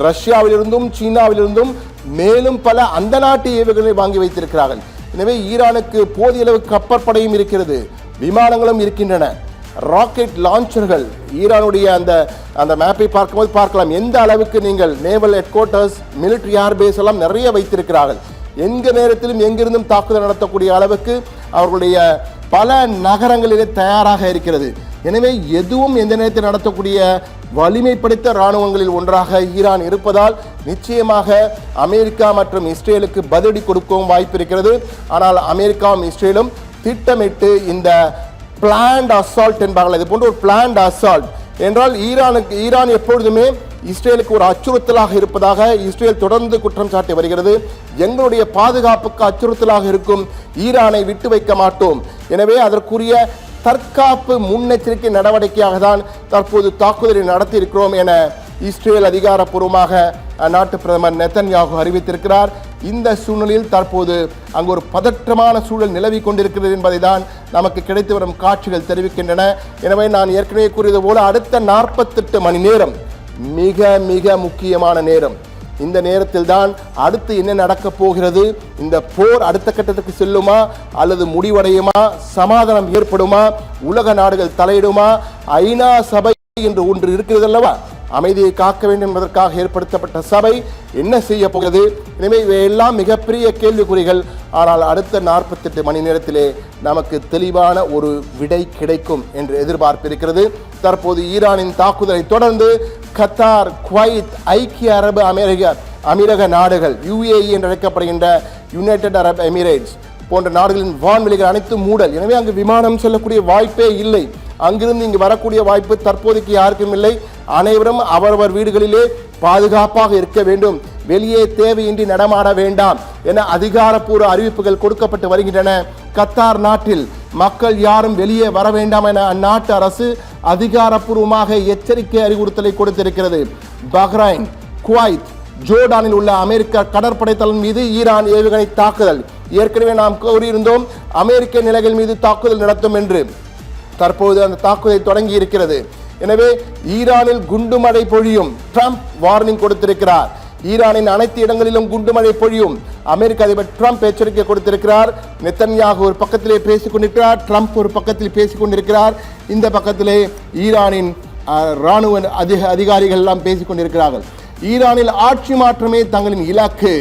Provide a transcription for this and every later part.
ரஷ்யாவிலிருந்தும் சீனாவிலிருந்தும் மேலும் பல அந்த நாட்டு ஏவுகணைகளை வாங்கி வைத்திருக்கிறார்கள். எனவே ஈரானுக்கு போதிய அளவு கப்பற்படையும் இருக்கிறது, விமானங்களும் இருக்கின்றன, ராக்கெட் லான்ச்சர்கள். ஈரானுடைய அந்த மேப்பை பார்க்கும்போது பார்க்கலாம் எந்த அளவுக்கு நீங்கள் naval head quarters, military air base எல்லாம் நிறைய வைத்திருக்கிறார்கள். எந்த நேரத்திலும் எங்கிருந்தும் தாக்குதல் நடத்தக்கூடிய அளவுக்கு அவர்களுடைய பல நகரங்களிலே தயாராக இருக்கிறது. எனவே எதுவும் எந்த நேரத்தில் நடத்தக்கூடிய வலிமை படைத்த இராணுவங்களில் ஒன்றாக ஈரான் இருப்பதால் நிச்சயமாக அமெரிக்கா மற்றும் இஸ்ரேலுக்கு பதிலடி கொடுக்கவும் வாய்ப்பு இருக்கிறது. ஆனால் அமெரிக்காவும் இஸ்ரேலும் திட்டமிட்டு இந்த பிளான்ட் அசால்ட் என்பார்கள், இது போன்ற ஒரு பிளான்ட் அசால்ட் என்றால் ஈரான் எப்பொழுதுமே இஸ்ரேலுக்கு ஒரு அச்சுறுத்தலாக இருப்பதாக இஸ்ரேல் தொடர்ந்து குற்றம் சாட்டி வருகிறது. எங்களுடைய பாதுகாப்புக்கு அச்சுறுத்தலாக இருக்கும் ஈரானை விட்டு வைக்க மாட்டோம், எனவே அதற்குரிய தற்காப்பு முன்னெச்சரிக்கை நடவடிக்கையாக தான் தற்போது தாக்குதலை நடத்தி இருக்கிறோம் என இஸ்ரேல் அதிகாரப்பூர்வமாக அந்நாட்டு பிரதமர் நெத்தன்யாகு அறிவித்திருக்கிறார். இந்த சூழ்நிலையில் தற்போது அங்கு ஒரு பதற்றமான சூழல் நிலவி கொண்டிருக்கிறது என்பதை தான் நமக்கு கிடைத்து வரும் காட்சிகள் தெரிவிக்கின்றன. எனவே நான் ஏற்கனவே கூறியது போல அடுத்த 48 மணி நேரம் மிக மிக முக்கியமான நேரம். இந்த நேரத்தில் தான் அடுத்து என்ன நடக்கப் போகிறது, இந்த போர் அடுத்த கட்டத்துக்கு செல்லுமா அல்லது முடிவடையுமா, சமாதானம் ஏற்படுமா, உலக நாடுகள் தலையிடுமா, ஐநா சபை என்று ஒன்று இருக்கிறது அல்லவா, அமைதியை காக்க வேண்டும் என்பதற்காக ஏற்படுத்தப்பட்ட சபை என்ன செய்ய போகிறது. எனவே இவையெல்லாம் மிகப்பெரிய கேள்விக்குறிகள். ஆனால் அடுத்த 48 மணி நேரத்திலே நமக்கு தெளிவான ஒரு விடை கிடைக்கும் என்று எதிர்பார்ப்பு இருக்கிறது. தற்போது ஈரானின் தாக்குதலை தொடர்ந்து கத்தார், குவைத், ஐக்கிய அரபு அமீரக நாடுகள், UAE என்று அழைக்கப்படுகின்ற யுனைடெட் அரப் எமிரேட்ஸ் போன்ற நாடுகளின் வான்வெளிகள் அனைத்தும் மூடல். எனவே அங்கு விமானம் செல்லக்கூடிய வாய்ப்பே இல்லை. அங்கிருந்து இங்கு வரக்கூடிய வாய்ப்பு தற்போதைக்கு யாருக்கும் இல்லை. அனைவரும் அவரவர் வீடுகளிலே பாதுகாப்பாக இருக்க வேண்டும், வெளியே தேவையின்றி நடமாட வேண்டாம் என அதிகாரப்பூர்வ அறிவிப்புகள் கொடுக்கப்பட்டு வருகின்றன. கத்தார் நாட்டில் மக்கள் யாரும் வெளியே வர வேண்டாம் என அந்நாட்டு அரசு அதிகாரப்பூர்வமாக எச்சரிக்கை அறிவுறுத்தலை கொடுத்திருக்கிறது. பஹ்ரைன், குவைத், ஜோர்டானில் உள்ள அமெரிக்க கடற்படை தளம் மீது ஈரான் ஏவுகணை தாக்குதல். ஏற்கனவே நாம் கூறியிருந்தோம் அமெரிக்க நிலைகள் மீது தாக்குதல் நடத்தும் என்று. தற்போது அந்த தாக்குதல் தொடங்கி இருக்கிறது. எனவே ஈரானில் குண்டுமழை பொழியும், ட்ரம்ப் வார்னிங் கொடுத்திருக்கிறார். ஈரானின் அனைத்து இடங்களிலும் குண்டுமழை பொழியும், அமெரிக்க அதிபர் ட்ரம்ப் எச்சரிக்கை கொடுத்திருக்கிறார். நெத்தன்யாகு ஒரு பக்கத்திலே பேசிக் கொண்டிருக்கிறார், ட்ரம்ப் ஒரு பக்கத்தில் பேசிக் கொண்டிருக்கிறார். இந்த பக்கத்திலே ஈரானின் இராணுவ அதிகாரிகள் எல்லாம் பேசிக் கொண்டிருக்கிறார்கள். ஈரானில் ஆட்சி மாற்றமே தங்களின் இலக்கு.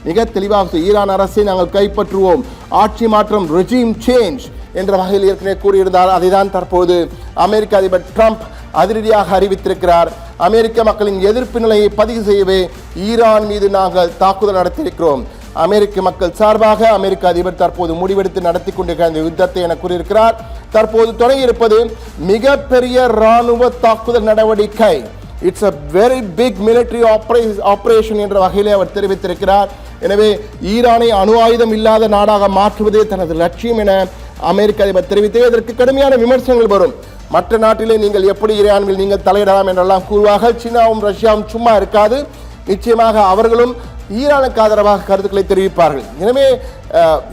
மிக தெளிவாக ஈரான் அரசை நாங்கள் கைப்பற்றுவோம், ஆட்சி மாற்றம், ரெஜிம் சேஞ்ச் என்ற வகையில் ஏற்கனவே கூறியிருந்தார். அதைதான் தற்போது அமெரிக்க அதிபர் ட்ரம்ப் அதிரடியாக அறிவித்திருக்கிறார். அமெரிக்க மக்களின் எதிர்ப்பு நிலையை பதிவு செய்யவே ஈரான் மீது நாங்கள் தாக்குதல் நடத்தியிருக்கிறோம். அமெரிக்க மக்கள் சார்பாக அமெரிக்க அதிபர் தற்போது முடிவெடுத்து நடத்தி கொண்டிருக்கிற இந்த யுத்தத்தை என கூறியிருக்கிறார். தற்போது தொடங்கியிருப்பது மிகப்பெரிய இராணுவ தாக்குதல் நடவடிக்கை. It's a very big military operation என்ற வகையிலே அவர் தெரிவித்திருக்கிறார். எனவே ஈரானை அணு ஆயுதம் இல்லாத நாடாக மாற்றுவதே தனது லட்சியம் என அமெரிக்க அதிபர் தெரிவித்து இதற்கு கடுமையான விமர்சனங்கள் வரும். மற்ற நாட்டிலே நீங்கள் எப்படி ஈரானில் நீங்கள் தலையிடலாம் என்றெல்லாம் கூறுவார்கள். சீனாவும் ரஷ்யாவும் சும்மா இருக்காது, நிச்சயமாக அவர்களும் ஈரானுக்கு ஆதரவாக கருத்துக்களை தெரிவிப்பார்கள். எனவே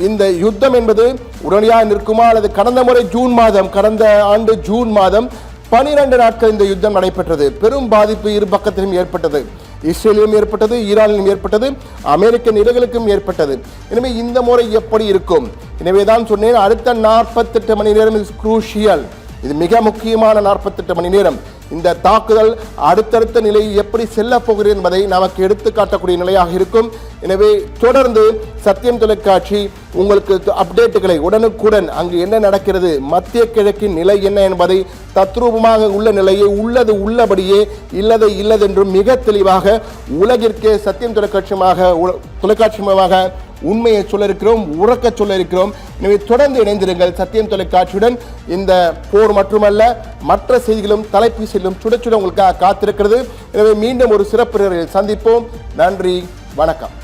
இந்த யுத்தம் என்பது உடனடியாக நிற்குமா அல்லது கடந்த ஆண்டு ஜூன் மாதம் 12 நாட்கள் இந்த யுத்தம் நடைபெற்றது. பெரும் பாதிப்பு இரு பக்கத்திலும் ஏற்பட்டது. இஸ்ரேலிலும் ஏற்பட்டது, ஈரானிலும் ஏற்பட்டது, அமெரிக்க நிலைகளுக்கும் ஏற்பட்டது. எனவே இந்த முறை எப்படி இருக்கும்? எனவே தான் சொன்னேன் அடுத்த 48 மணி நேரம் இஸ் குரூஷியல். இது மிக முக்கியமான 48 மணி நேரம். இந்த தாக்குதல் அடுத்தடுத்த நிலையில் எப்படி செல்ல போகிறது என்பதை நமக்கு எடுத்து காட்டக்கூடிய நிலையாக இருக்கும். எனவே தொடர்ந்து சத்தியம் தொலைக்காட்சி உங்களுக்கு அப்டேட்டுகளை உடனுக்குடன் அங்கு என்ன நடக்கிறது, மத்திய கிழக்கின் நிலை என்ன என்பதை தத்ரூபமாக உள்ள நிலையை உள்ளது உள்ளபடியே இல்லதை இல்லதென்றும் மிக தெளிவாக உலகிற்கே சத்தியம் தொலைக்காட்சி மூலமாக உண்மையை சொல்ல இருக்கிறோம், உறக்க சொல்ல இருக்கிறோம். எனவே தொடர்ந்து இணைந்திருங்கள் சத்தியம் தொலைக்காட்சியுடன். இந்த போர் மட்டுமல்ல மற்ற செய்திகளும் தலைப்பீசிலும் சுட சுட உங்களுக்காக காத்திருக்கிறது. எனவே மீண்டும் ஒரு சிறப்பு சந்திப்போம். நன்றி, வணக்கம்.